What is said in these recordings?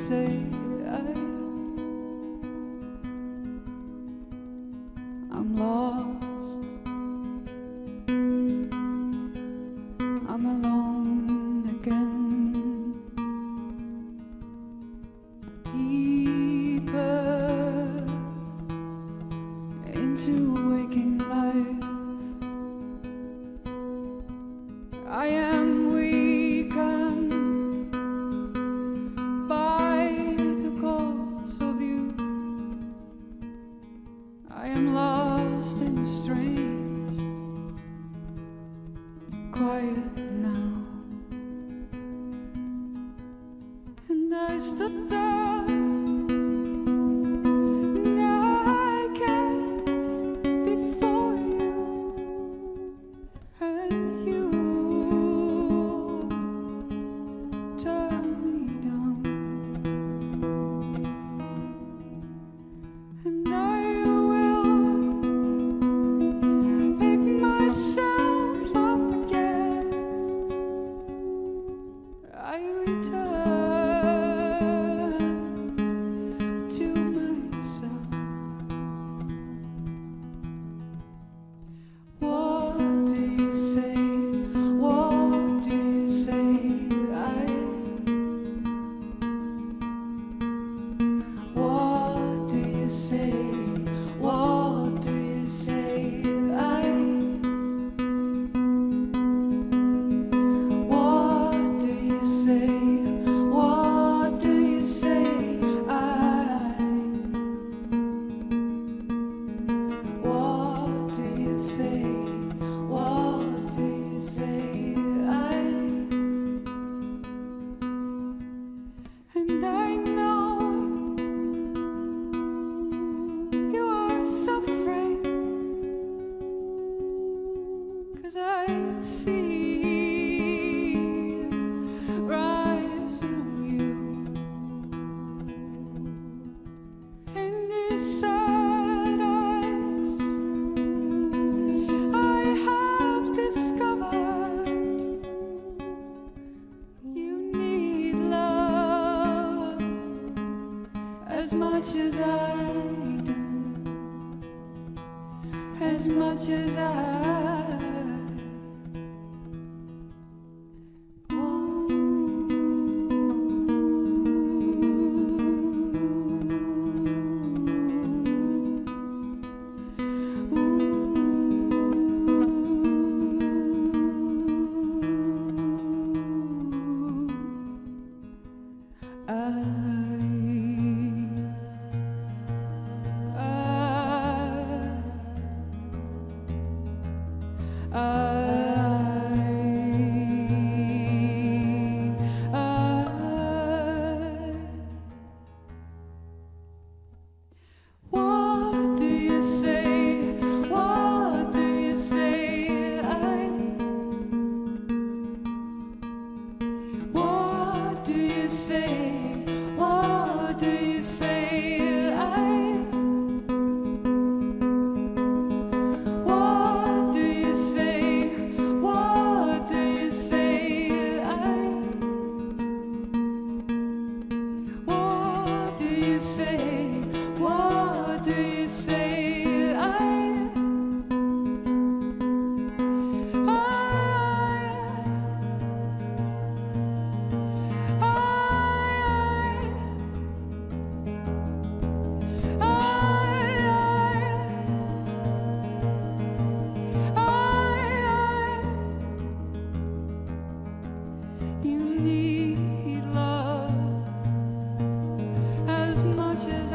say I'm lost, I'm alone again, deeper into waking life. I am weakened by the cause of you. I am lost in the strange, quiet now. And I stood there naked before you, and you turned me down. And I will pick myself up again. I return to myself. What do you say? What do you say? What do you say? What do you say? What do you say? What do you say? What do you say? What do you say? And I know you are suffering, 'cause I see rise through you. In these sad eyes, I have discovered you need love as much as I do, as much as I. What do you say? What do you say? What do you say? What do you say? What do you say? What do you say? What do you say? What do you say? You need love as much as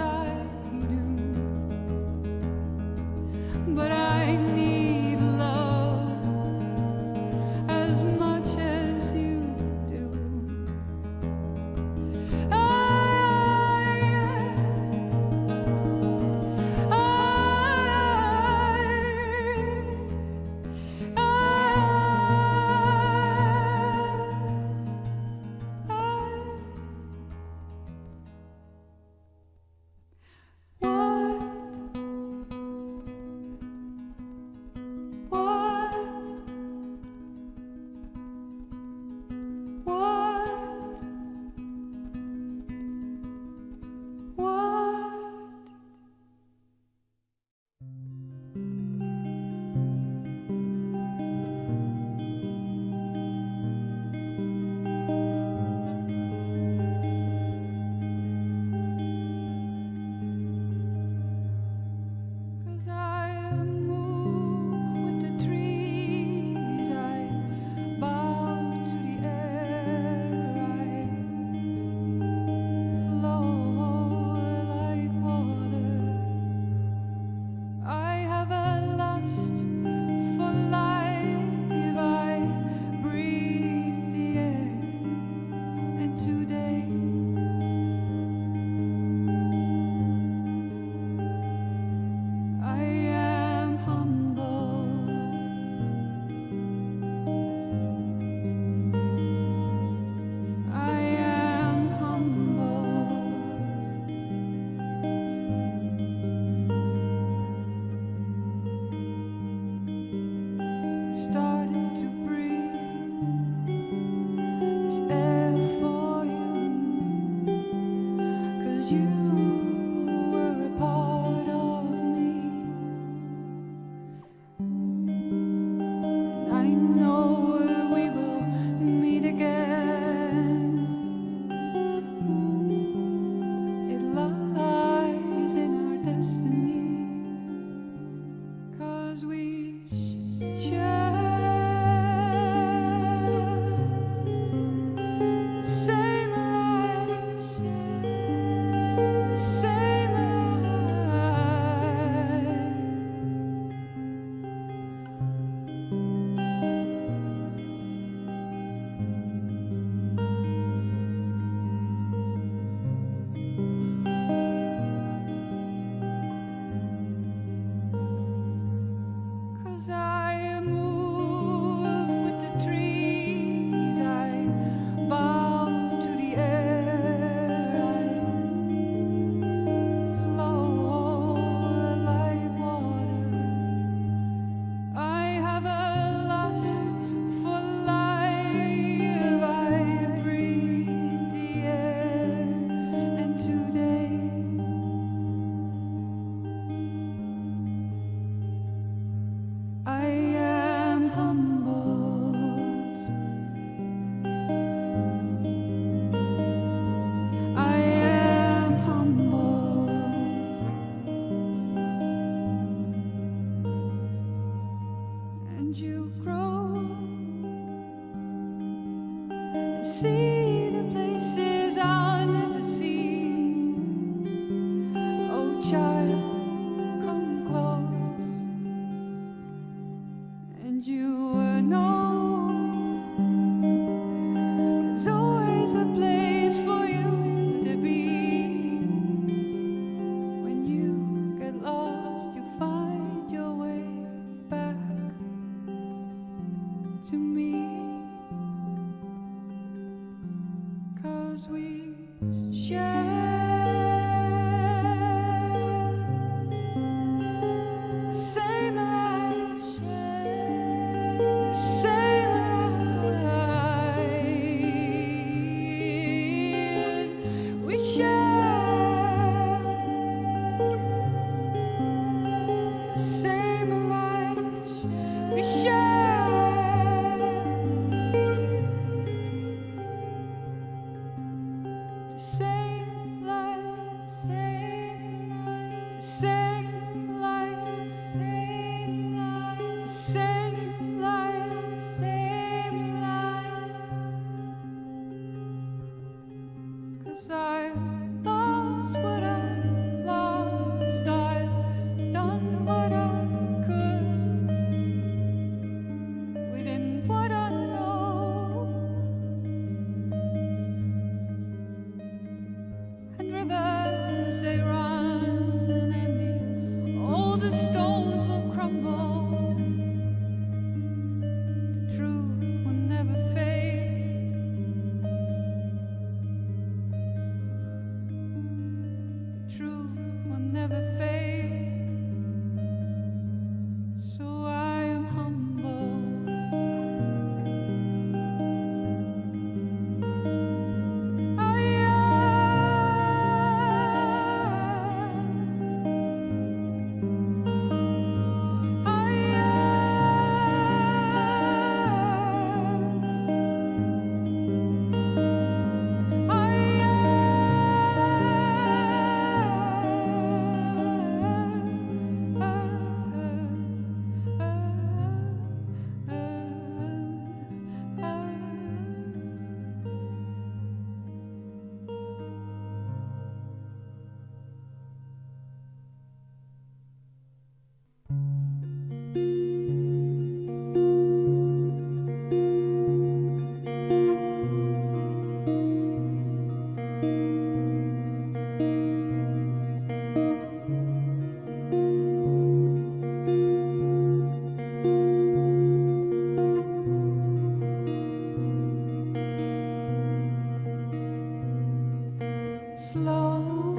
Slow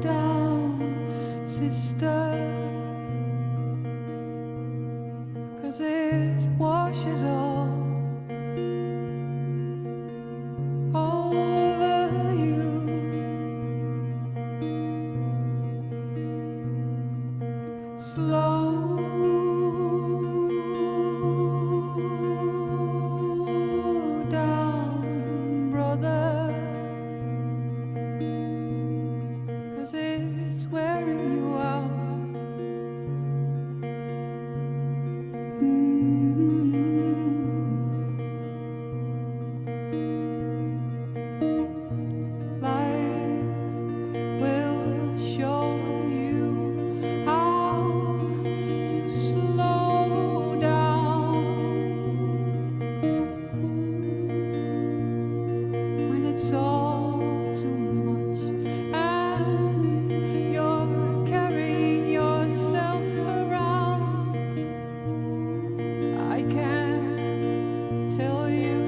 down, sister, 'cause it washes all over you. Slow down, brother, 'cause it's wearing you out. Life will show you how to slow down when it's all too much and you're carrying yourself around. I can't tell you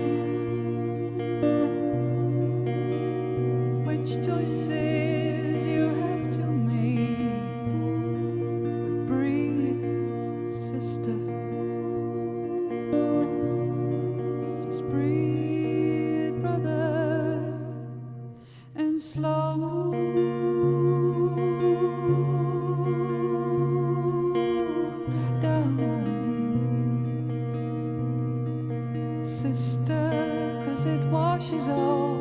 which choices you have to make, but breathe, sister. Just breathe, brother, and slow down, sister, 'cause it washes all